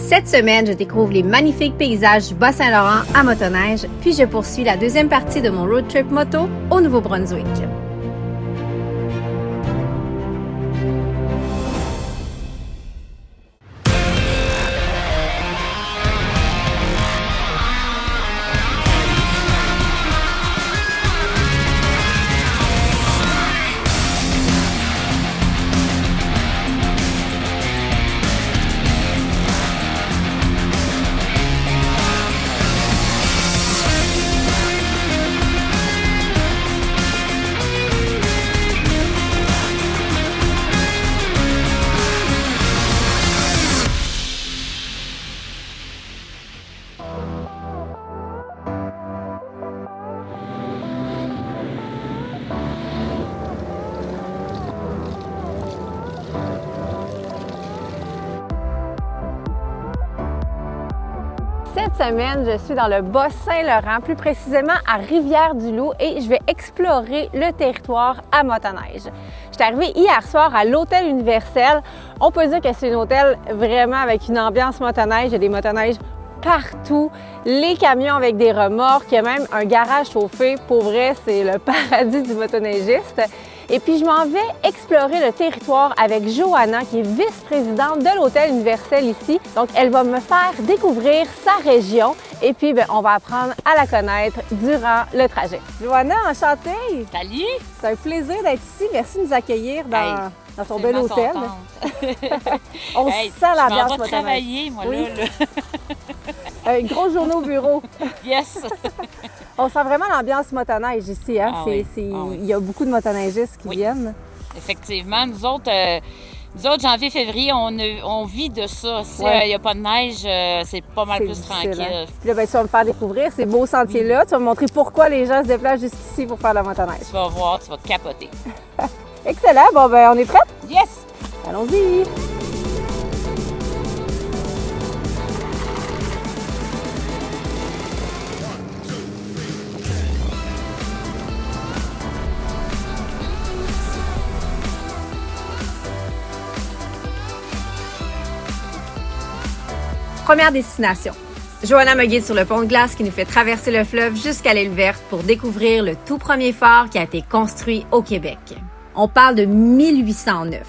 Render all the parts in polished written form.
Cette semaine, je découvre les magnifiques paysages du Bas-Saint-Laurent à motoneige, puis je poursuis la deuxième partie de mon road trip moto au Nouveau-Brunswick. Cette semaine, je suis dans le Bas-Saint-Laurent, plus précisément à Rivière-du-Loup, et je vais explorer le territoire à motoneige. Je suis arrivée hier soir à l'Hôtel Universel. On peut dire que c'est un hôtel vraiment avec une ambiance motoneige. Il y a des motoneiges partout, les camions avec des remorques, il y a même un garage chauffé. Pour vrai, c'est le paradis du motoneigiste. Et puis, je m'en vais explorer le territoire avec Johanna, qui est vice-présidente de l'Hôtel Universel ici. Donc, elle va me faire découvrir sa région et puis, on va apprendre à la connaître durant le trajet. Johanna, enchantée! Salut! C'est un plaisir d'être ici. Merci de nous accueillir dans ton bel hôtel. On sent l'ambiance motoneige. Travailler, moi, oui. là. Une grosse journée au bureau. Yes! On sent vraiment l'ambiance motoneige ici. Hein? Oui. Il y a beaucoup de motoneigistes qui viennent. Effectivement. Nous autres, janvier, février, on vit de ça. S'il n'y a pas de neige, c'est pas mal plus tranquille. Hein? Puis là, tu vas me faire découvrir ces beaux sentiers-là. Tu vas me montrer pourquoi les gens se déplacent jusqu'ici pour faire la motoneige. Tu vas voir, tu vas te capoter. Excellent! Bon, on est prêts? Yes! Allons-y! Première destination. Johanna me guide sur le pont de glace qui nous fait traverser le fleuve jusqu'à l'île verte pour découvrir le tout premier phare qui a été construit au Québec. On parle de 1809.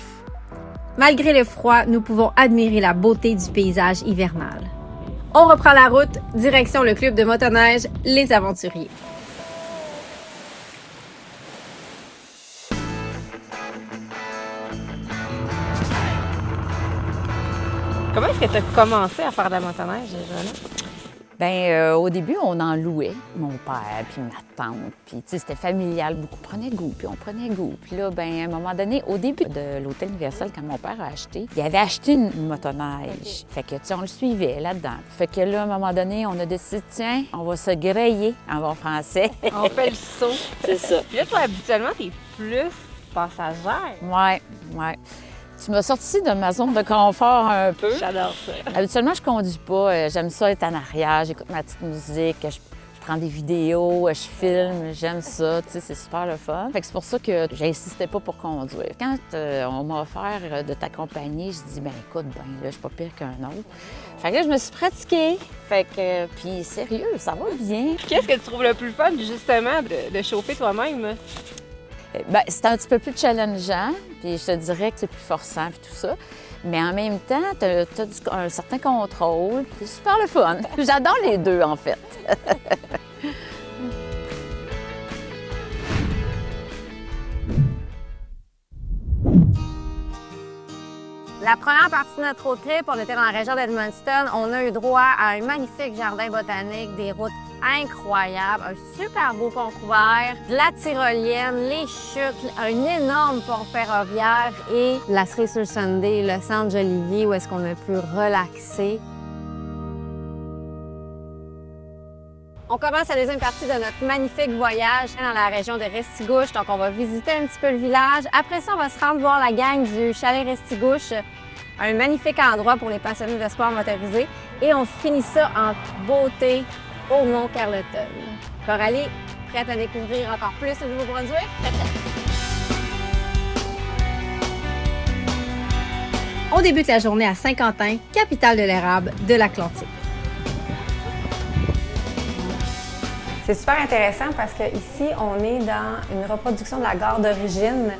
Malgré le froid, nous pouvons admirer la beauté du paysage hivernal. On reprend la route, direction le club de motoneige Les Aventuriers. Comment est-ce que tu as commencé à faire de la motoneige, Johanna? Bien, au début, on en louait, mon père, puis ma tante. Puis, tu sais, c'était familial, beaucoup prenaient goût, puis on prenait goût. Puis là, bien, à un moment donné, au début de l'Hôtel Universel, quand mon père a acheté, il avait acheté une motoneige. Okay. Fait que, tu sais, on le suivait là-dedans. Fait que là, à un moment donné, on a décidé, tiens, on va se grayer en bon français. On fait le saut. C'est ça. Puis là, toi, habituellement, t'es plus passagère. Ouais. Tu m'as sorti de ma zone de confort un peu. J'adore ça. Habituellement, je conduis pas. J'aime ça être en arrière. J'écoute ma petite musique. Je prends des vidéos, je filme. J'aime ça. Tu sais, c'est super le fun. Fait que c'est pour ça que j'insistais pas pour conduire. Quand on m'a offert de t'accompagner, je dis, ben écoute, là, je suis pas pire qu'un autre. Fait que là, je me suis pratiquée. Fait que, puis sérieux, ça va bien. Qu'est-ce que tu trouves le plus fun, justement, de chauffer toi-même? Bien, c'est un petit peu plus challengeant, puis je te dirais que c'est plus forçant, puis tout ça. Mais en même temps, tu as un certain contrôle, puis c'est super le fun. J'adore les deux, en fait. La première partie de notre road trip, on était dans la région d'Edmundston. On a eu droit à un magnifique jardin botanique, des routes incroyables, un super beau pont couvert, de la tyrolienne, les chutes, un énorme pont ferroviaire et la cerise sur le Sunday, le centre Jolivier où est-ce qu'on a pu relaxer. On commence la deuxième partie de notre magnifique voyage dans la région de Restigouche. Donc, on va visiter un petit peu le village. Après ça, on va se rendre voir la gang du chalet Restigouche. Un magnifique endroit pour les passionnés de sport motorisé. Et on finit ça en beauté au Mont-Carleton. Coralie, prête à découvrir encore plus le Nouveau-Brunswick? On débute la journée à Saint-Quentin, capitale de l'érable de l'Atlantique. C'est super intéressant parce qu'ici, on est dans une reproduction de la gare d'origine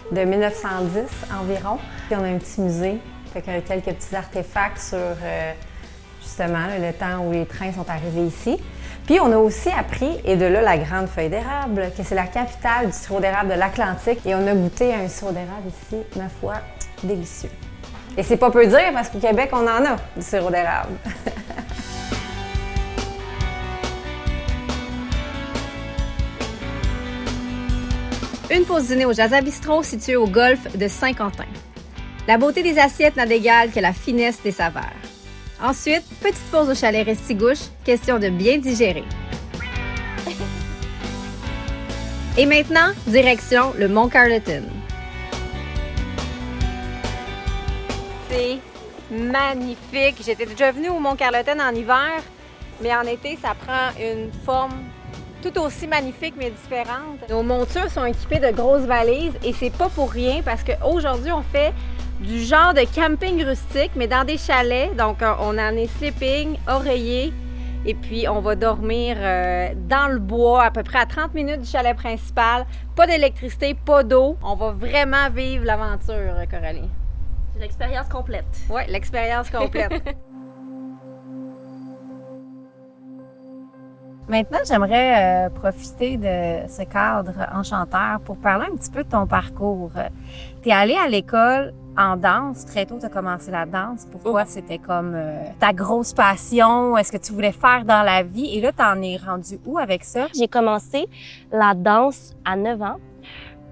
de 1910 environ. Puis on a un petit musée, fait qu'il y a quelques petits artefacts sur justement le temps où les trains sont arrivés ici. Puis on a aussi appris, et de là la grande feuille d'érable, que c'est la capitale du sirop d'érable de l'Atlantique. Et on a goûté à un sirop d'érable ici, ma foi, délicieux. Et c'est pas peu dire parce qu'au Québec, on en a du sirop d'érable. Une pause dîner au Jazza Bistro situé au golfe de Saint-Quentin. La beauté des assiettes n'a d'égal que la finesse des saveurs. Ensuite, petite pause au chalet Restigouche, question de bien digérer. Et maintenant, direction le Mont Carleton. C'est magnifique. J'étais déjà venue au Mont Carleton en hiver, mais en été, ça prend une forme tout aussi magnifique, mais différente. Nos montures sont équipées de grosses valises et c'est pas pour rien parce qu'aujourd'hui, on fait du genre de camping rustique, mais dans des chalets. Donc, on en est sleeping, oreiller, et puis on va dormir dans le bois, à peu près à 30 minutes du chalet principal. Pas d'électricité, pas d'eau. On va vraiment vivre l'aventure, Coralie. C'est l'expérience complète. Oui, l'expérience complète. Maintenant, j'aimerais profiter de ce cadre enchanteur pour parler un petit peu de ton parcours. Tu es allée à l'école en danse. Très tôt, tu as commencé la danse. Pour toi, c'était comme ta grosse passion. Est-ce que tu voulais faire dans la vie? Et là, tu en es rendu où avec ça? J'ai commencé la danse à 9 ans.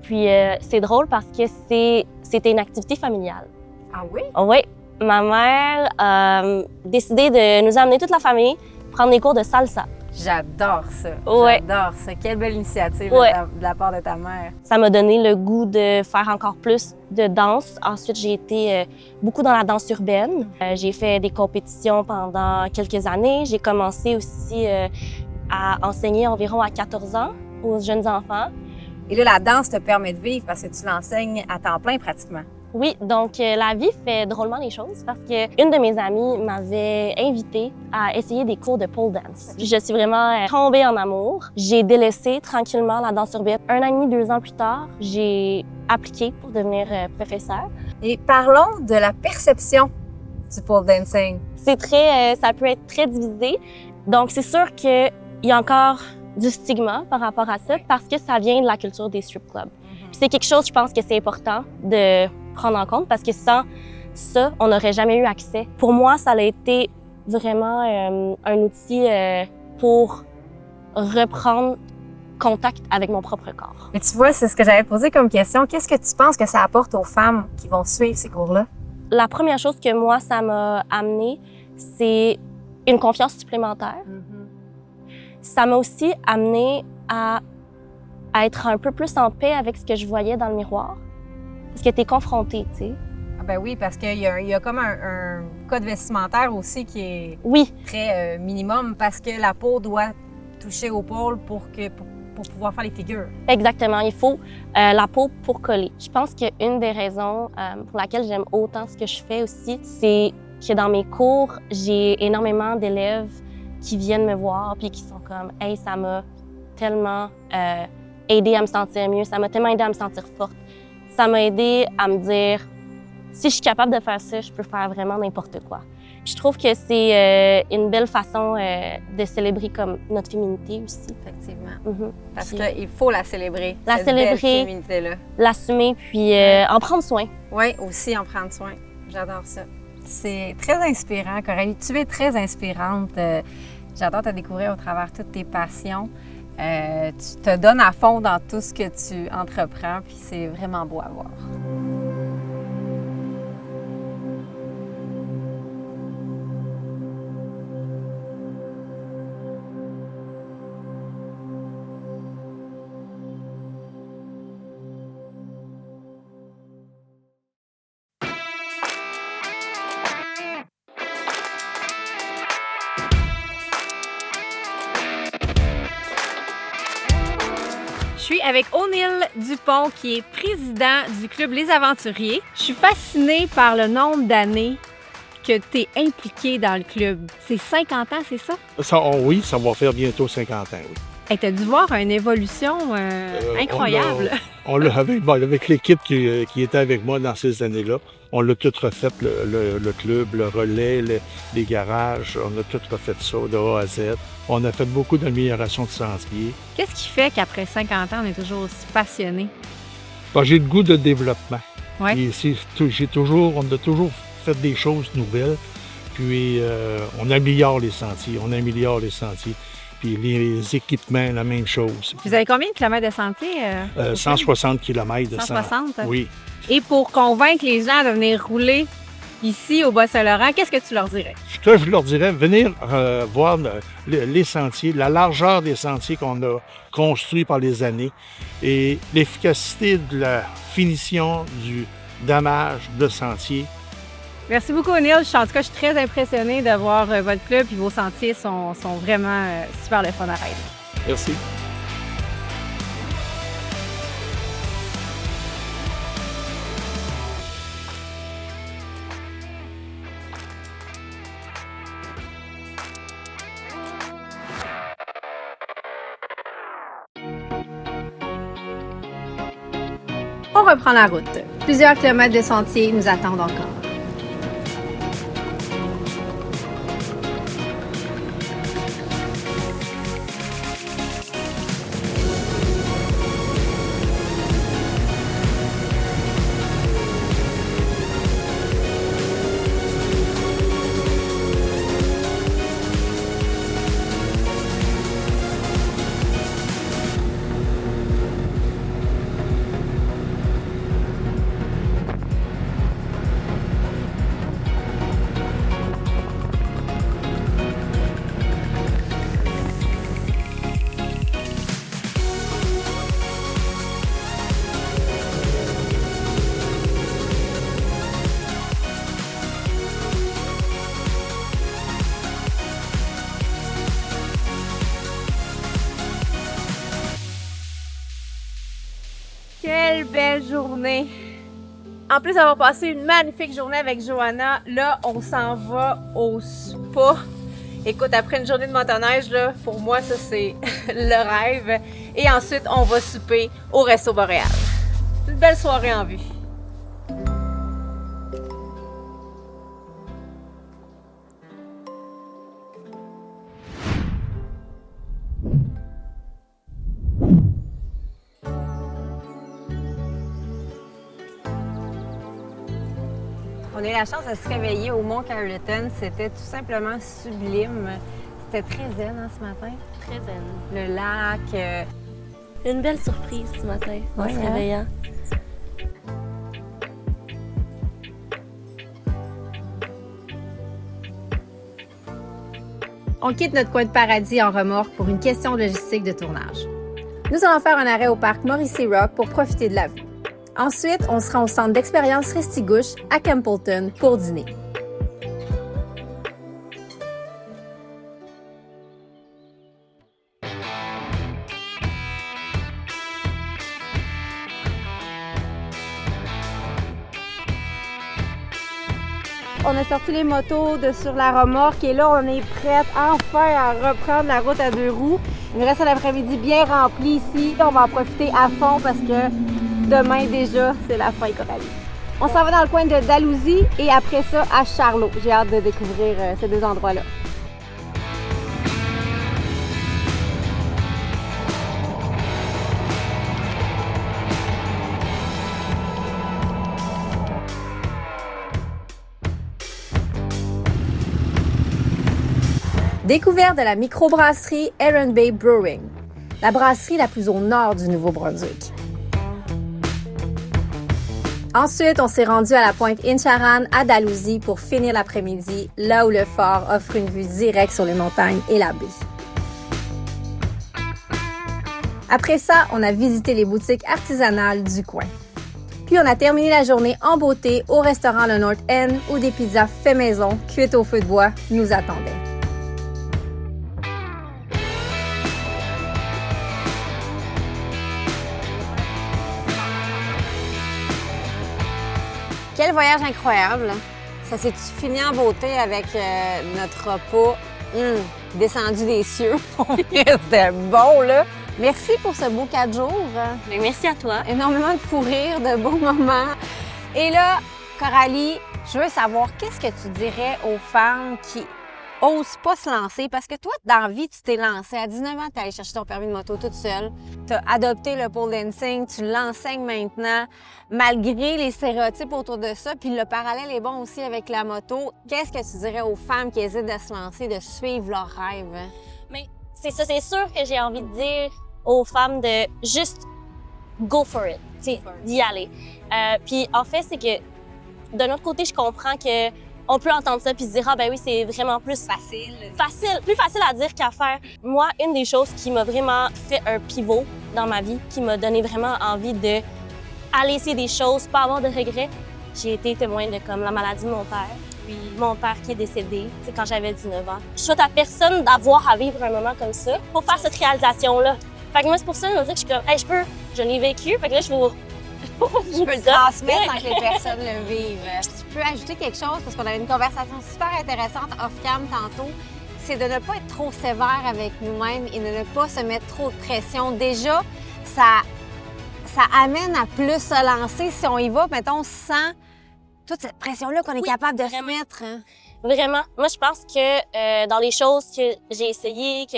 Puis c'est drôle parce que c'était une activité familiale. Ah oui? Oui. Ma mère a décidé de nous amener toute la famille prendre des cours de salsa. J'adore ça. Ouais. J'adore ça. Quelle belle initiative Ouais. de la part de ta mère. Ça m'a donné le goût de faire encore plus de danse. Ensuite, j'ai été beaucoup dans la danse urbaine. J'ai fait des compétitions pendant quelques années. J'ai commencé aussi à enseigner environ à 14 ans aux jeunes enfants. Et là, la danse te permet de vivre parce que tu l'enseignes à temps plein pratiquement. Oui, donc la vie fait drôlement les choses parce qu'une de mes amies m'avait invitée à essayer des cours de pole dance. Je suis vraiment tombée en amour. J'ai délaissé tranquillement la danse urbaine. 1 an et demi, 2 ans plus tard, j'ai appliqué pour devenir professeure. Et parlons de la perception du pole dancing. C'est ça peut être très divisé. Donc c'est sûr qu'il y a encore du stigma par rapport à ça parce que ça vient de la culture des strip clubs. Puis c'est quelque chose, je pense que c'est important de prendre en compte parce que sans ça, on n'aurait jamais eu accès. Pour moi, ça a été vraiment un outil pour reprendre contact avec mon propre corps. Mais tu vois, c'est ce que j'avais posé comme question. Qu'est-ce que tu penses que ça apporte aux femmes qui vont suivre ces cours-là? La première chose que moi, ça m'a amené, c'est une confiance supplémentaire. Ça m'a aussi amené à être un peu plus en paix avec ce que je voyais dans le miroir. Parce que tu es confrontée, tu sais. Ah ben oui, parce qu'il y a comme un code vestimentaire aussi qui est Oui, très minimum parce que la peau doit toucher au pôle pour pouvoir faire les figures. exactement. Il faut la peau pour coller. Je pense qu'une des raisons pour laquelle j'aime autant ce que je fais aussi, c'est que dans mes cours, j'ai énormément d'élèves qui viennent me voir puis qui sont comme « Hey, ça m'a tellement aidé à me sentir mieux, ça m'a tellement aidé à me sentir forte. » Ça m'a aidé à me dire, si je suis capable de faire ça, je peux faire vraiment n'importe quoi. Puis je trouve que c'est une belle façon de célébrer comme notre féminité aussi. Effectivement. Parce qu'il faut la célébrer, cette célébrer, belle féminité-là. L'assumer, puis en prendre soin. Oui, aussi en prendre soin. J'adore ça. C'est très inspirant, Coralie. Tu es très inspirante. J'adore te découvrir au travers toutes tes passions. Tu te donnes à fond dans tout ce que tu entreprends, puis c'est vraiment beau à voir. Je suis avec O'Neill Dupont, qui est président du club Les Aventuriers. Je suis fascinée par le nombre d'années que tu es impliqué dans le club. C'est 50 ans, c'est ça? Oui, ça va faire bientôt 50 ans, oui. Hey, tu as dû voir une évolution incroyable. Avec l'équipe qui était avec moi dans ces années-là, on l'a tout refait, le club, le relais, les garages, on a tout refait ça de A à Z. On a fait beaucoup d'améliorations de sentiers. Qu'est-ce qui fait qu'après 50 ans, on est toujours aussi passionné? J'ai le goût de développement. Ouais. Et on a toujours fait des choses nouvelles, puis on améliore les sentiers. Puis les équipements, la même chose. Vous avez combien de kilomètres de sentiers? 160 km de 160? Oui. Et pour convaincre les gens de venir rouler ici au Bas-Saint-Laurent, qu'est-ce que tu leur dirais? Ce que je leur dirais, venir voir les sentiers, la largeur des sentiers qu'on a construits par les années et l'efficacité de la finition du damage de sentier. Merci beaucoup, O'Neill. En tout cas, je suis très impressionnée de voir votre club et vos sentiers sont vraiment super le fun à rider. Merci. On reprend la route. Plusieurs kilomètres de sentiers nous attendent encore. Quelle belle journée! En plus d'avoir passé une magnifique journée avec Johanna, là, on s'en va au spa. Écoute, après une journée de motoneige, là, pour moi, ça, c'est le rêve. Et ensuite, on va souper au Resto Boréal. Une belle soirée en vue. On a eu la chance de se réveiller au Mont Carleton. C'était tout simplement sublime. C'était très zen ce matin. Très zen. Le lac. Une belle surprise ce matin en se réveillant. On quitte notre coin de paradis en remorque pour une question logistique de tournage. Nous allons faire un arrêt au parc Morrissey Rock pour profiter de la vue. Ensuite, on se rend au centre d'expérience Restigouche à Campbellton pour dîner. On a sorti les motos de sur la remorque et là, on est prête enfin à reprendre la route à 2 roues. Il nous reste un après-midi bien rempli ici. On va en profiter à fond parce que demain déjà, c'est la fin Coralie. On s'en va dans le coin de Dalhousie et après ça à Charlot. J'ai hâte de découvrir ces deux endroits-là. Découverte de la microbrasserie Heron Bay Brewing, la brasserie la plus au nord du Nouveau-Brunswick. Ensuite, on s'est rendu à la pointe Incharan à Dalhousie pour finir l'après-midi, là où le fort offre une vue directe sur les montagnes et la baie. Après ça, on a visité les boutiques artisanales du coin. Puis on a terminé la journée en beauté au restaurant Le North End où des pizzas fait maison, cuites au feu de bois, nous attendaient. Quel voyage incroyable! Ça s'est fini en beauté avec notre repas descendu des cieux. C'était bon, là! Merci pour ce beau 4 jours. Merci à toi. Énormément de fou rire, de beaux moments. Et là, Coralie, je veux savoir, qu'est-ce que tu dirais aux femmes qui osent pas se lancer? Parce que toi, dans la vie, tu t'es lancée. À 19 ans, tu es allée chercher ton permis de moto toute seule. Tu as adopté le pole dancing, tu l'enseignes maintenant, malgré les stéréotypes autour de ça. Puis le parallèle est bon aussi avec la moto. Qu'est-ce que tu dirais aux femmes qui hésitent de se lancer, de suivre leurs rêves? Mais c'est ça, c'est sûr que j'ai envie de dire aux femmes de juste go for it, d'y aller. Puis en fait, c'est que d'un autre côté, je comprends que on peut entendre ça puis se dire, ah ben oui, c'est vraiment plus plus facile à dire qu'à faire. Moi, une des choses qui m'a vraiment fait un pivot dans ma vie, qui m'a donné vraiment envie de aller essayer des choses, pas avoir de regrets, j'ai été témoin de comme la maladie de mon père. Puis mon père qui est décédé, c'est quand j'avais 19 ans. Je souhaite à personne d'avoir à vivre un moment comme ça pour faire cette réalisation-là. Fait que moi, c'est pour ça que je suis comme, hey, je l'ai vécu, fait que là, je peux le transmettre sans que les personnes le vivent. Tu peux ajouter quelque chose, parce qu'on avait une conversation super intéressante off-cam tantôt, c'est de ne pas être trop sévère avec nous-mêmes et de ne pas se mettre trop de pression. Déjà, ça amène à plus se lancer si on y va, mettons, sans toute cette pression-là qu'on est capable de se mettre. Hein? Vraiment. Moi, je pense que dans les choses que j'ai essayées, que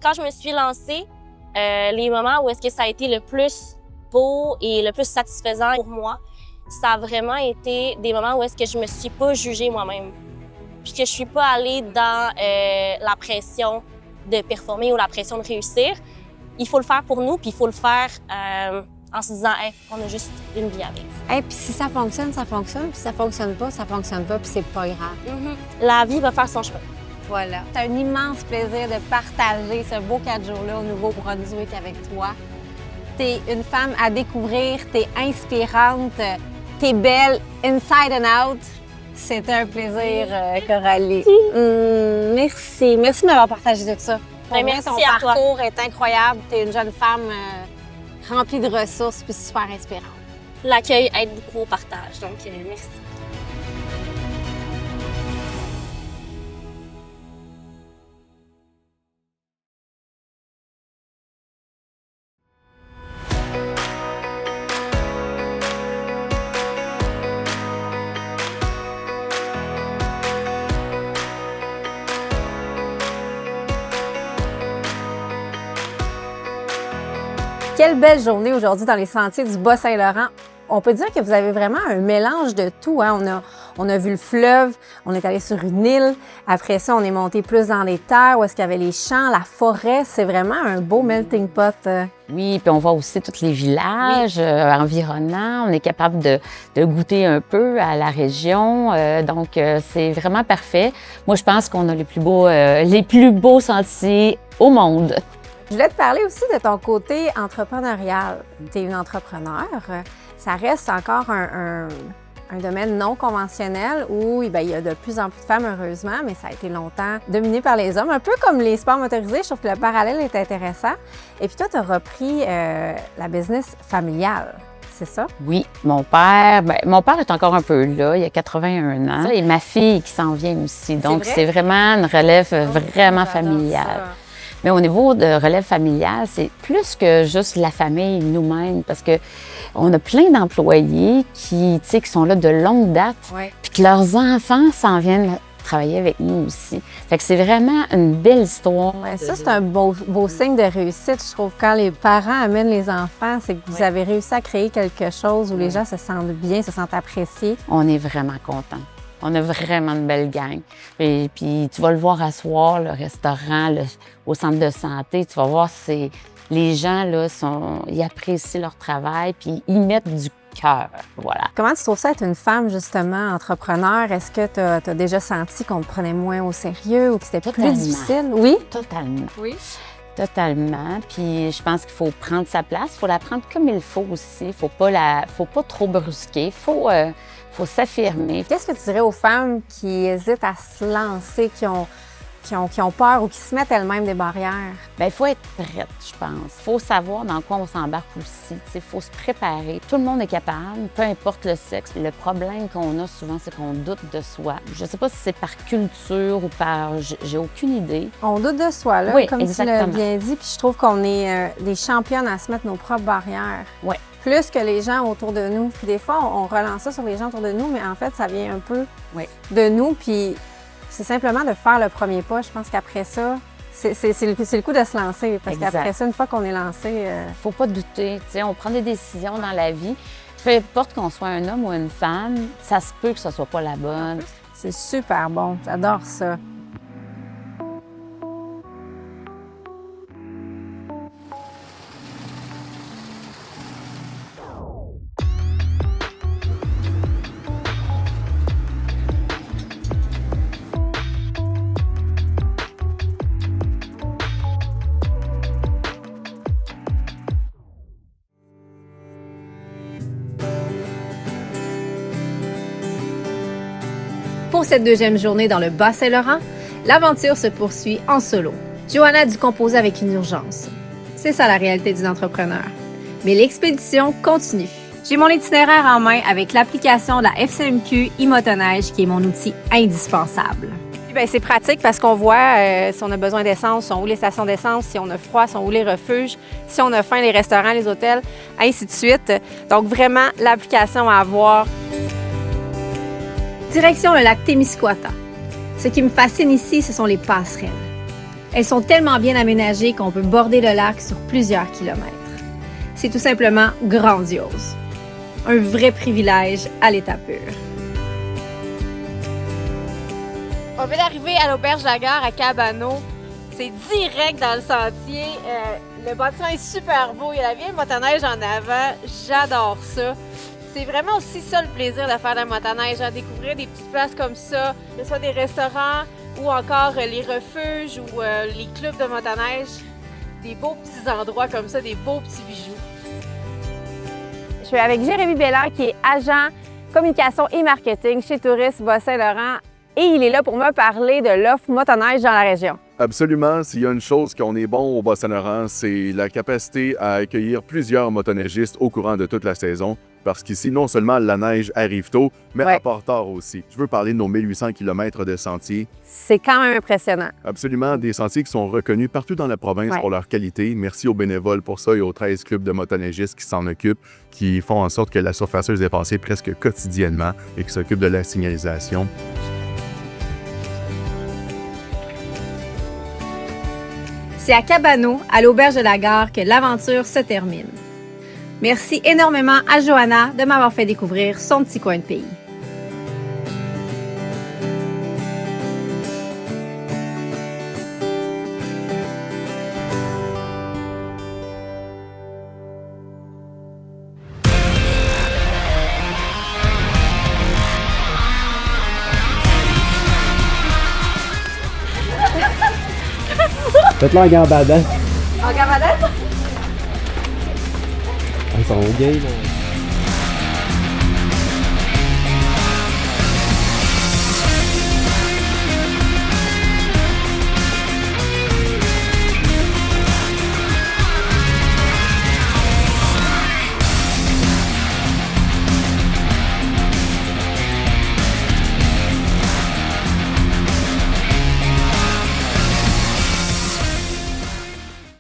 quand je me suis lancée, les moments où est-ce que ça a été le plus beau et le plus satisfaisant pour moi, ça a vraiment été des moments où est-ce que je me suis pas jugée moi-même. Puis que je suis pas allée dans la pression de performer ou la pression de réussir. Il faut le faire pour nous, puis il faut le faire en se disant, hey, on a juste une vie à vivre. Hey, puis si ça fonctionne, ça fonctionne. Puis si ça fonctionne pas, puis c'est pas grave. La vie va faire son chemin. Voilà. C'est un immense plaisir de partager ce beau 4 jours-là au Nouveau-Brunswick avec toi. T'es une femme à découvrir, t'es inspirante, t'es belle inside and out. C'était un plaisir, Coralie. Merci. Merci de m'avoir partagé tout ça. Pour moi, ton parcours est incroyable. T'es une jeune femme remplie de ressources puis super inspirante. L'accueil aide beaucoup au partage, donc merci. Quelle belle journée aujourd'hui dans les sentiers du Bas-Saint-Laurent. On peut dire que vous avez vraiment un mélange de tout. Hein? On a vu le fleuve, on est allé sur une île. Après ça, on est monté plus dans les terres où est-ce qu'il y avait les champs, la forêt. C'est vraiment un beau melting pot. Oui, puis on voit aussi tous les villages environnants. On est capable de goûter un peu à la région. Donc, c'est vraiment parfait. Moi, je pense qu'on a les plus beaux sentiers au monde. Je voulais te parler aussi de ton côté entrepreneurial. Tu es une entrepreneur. Ça reste encore un domaine non conventionnel où il y a de plus en plus de femmes, heureusement, mais ça a été longtemps dominé par les hommes. Un peu comme les sports motorisés, je trouve que le parallèle est intéressant. Et puis toi, tu as repris la business familiale. C'est ça? Oui, mon père est encore un peu là, il a 81 ans. Et ma fille qui s'en vient aussi. Donc, c'est vraiment une relève vraiment familiale. Mais au niveau de relève familiale, c'est plus que juste la famille, nous-mêmes, parce que on a plein d'employés qui sont là de longue date, puis que leurs enfants s'en viennent travailler avec nous aussi. Fait que c'est vraiment une belle histoire. Ouais, ça, c'est un beau signe de réussite, je trouve. Quand les parents amènent les enfants, c'est que vous avez réussi à créer quelque chose où les gens se sentent bien, se sentent appréciés. On est vraiment contents. On a vraiment une belle gang. Et puis, tu vas le voir à soir, le restaurant, au centre de santé. Tu vas voir, les gens, là, ils apprécient leur travail, puis ils mettent du cœur. Voilà. Comment tu trouves ça être une femme, justement, entrepreneur? Est-ce que tu as déjà senti qu'on te prenait moins au sérieux ou que c'était plus difficile? Oui? Totalement. Oui? Totalement. Puis je pense qu'il faut prendre sa place. Il faut la prendre comme il faut aussi. Il ne faut pas trop brusquer. Il faut s'affirmer. Qu'est-ce que tu dirais aux femmes qui hésitent à se lancer, qui ont qui ont peur ou qui se mettent elles-mêmes des barrières? Bien, il faut être prête, je pense. Il faut savoir dans quoi on s'embarque aussi. Il faut se préparer. Tout le monde est capable, peu importe le sexe. Le problème qu'on a souvent, c'est qu'on doute de soi. Je ne sais pas si c'est par culture ou par... J'ai aucune idée. On doute de soi, là, oui, comme exactement. tu l'as bien dit. Puis je trouve qu'on est des championnes à se mettre nos propres barrières. Oui. Plus que les gens autour de nous. Puis des fois, on relance ça sur les gens autour de nous, mais en fait, ça vient un peu Oui. de nous. Puis c'est simplement de faire le premier pas. Je pense qu'après ça, c'est le coup de se lancer. Parce Exact. qu'après ça, une fois qu'on est lancé... Faut pas douter. T'sais, on prend des décisions dans la vie. Peu importe qu'on soit un homme ou une femme, ça se peut que ce soit pas la bonne. C'est super bon. J'adore ça. Pour cette deuxième journée dans le Bas-Saint-Laurent, l'aventure se poursuit en solo. Johanna a dû composer avec une urgence. C'est ça la réalité d'une entrepreneur. Mais l'expédition continue. J'ai mon itinéraire en main avec l'application de la FCMQ e-motoneige qui est mon outil indispensable. Puis, bien, c'est pratique parce qu'on voit si on a besoin d'essence, sont où les stations d'essence, si on a froid, sont où les refuges, si on a faim, les restaurants, les hôtels, ainsi de suite. Donc, vraiment, l'application à avoir. Direction le lac Témiscouata. Ce qui me fascine ici, ce sont les passerelles. Elles sont tellement bien aménagées qu'on peut border le lac sur plusieurs kilomètres. C'est tout simplement grandiose. Un vrai privilège à l'état pur. On vient d'arriver à l'auberge de la gare à Cabano. C'est direct dans le sentier. Le bâtiment est super beau. Il y a la vieille motoneige en avant. J'adore ça. C'est vraiment aussi ça le plaisir de faire de la motoneige, à découvrir des petites places comme ça, que ce soit des restaurants ou encore les refuges ou les clubs de motoneige. Des beaux petits endroits comme ça, des beaux petits bijoux. Je suis avec Jérémy Bellard qui est agent communication et marketing chez Tourisme Bas-Saint-Laurent et il est là pour me parler de l'offre motoneige dans la région. Absolument. S'il y a une chose qu'on est bon au Bas-Saint-Laurent, c'est la capacité à accueillir plusieurs motoneigistes au courant de toute la saison. Parce qu'ici, non seulement la neige arrive tôt, mais Ouais. apporte tard aussi. Je veux parler de nos 1800 km de sentiers. C'est quand même impressionnant. Absolument, des sentiers qui sont reconnus partout dans la province Ouais. pour leur qualité. Merci aux bénévoles pour ça et aux 13 clubs de motoneigistes qui s'en occupent, qui font en sorte que la surfaceuse est passée presque quotidiennement et qui s'occupent de la signalisation. C'est à Cabano, à l'auberge de la gare, que l'aventure se termine. Merci énormément à Johanna de m'avoir fait découvrir son petit coin de pays. Faites-le en gambadant. En gambadant? Ils sont gays, là.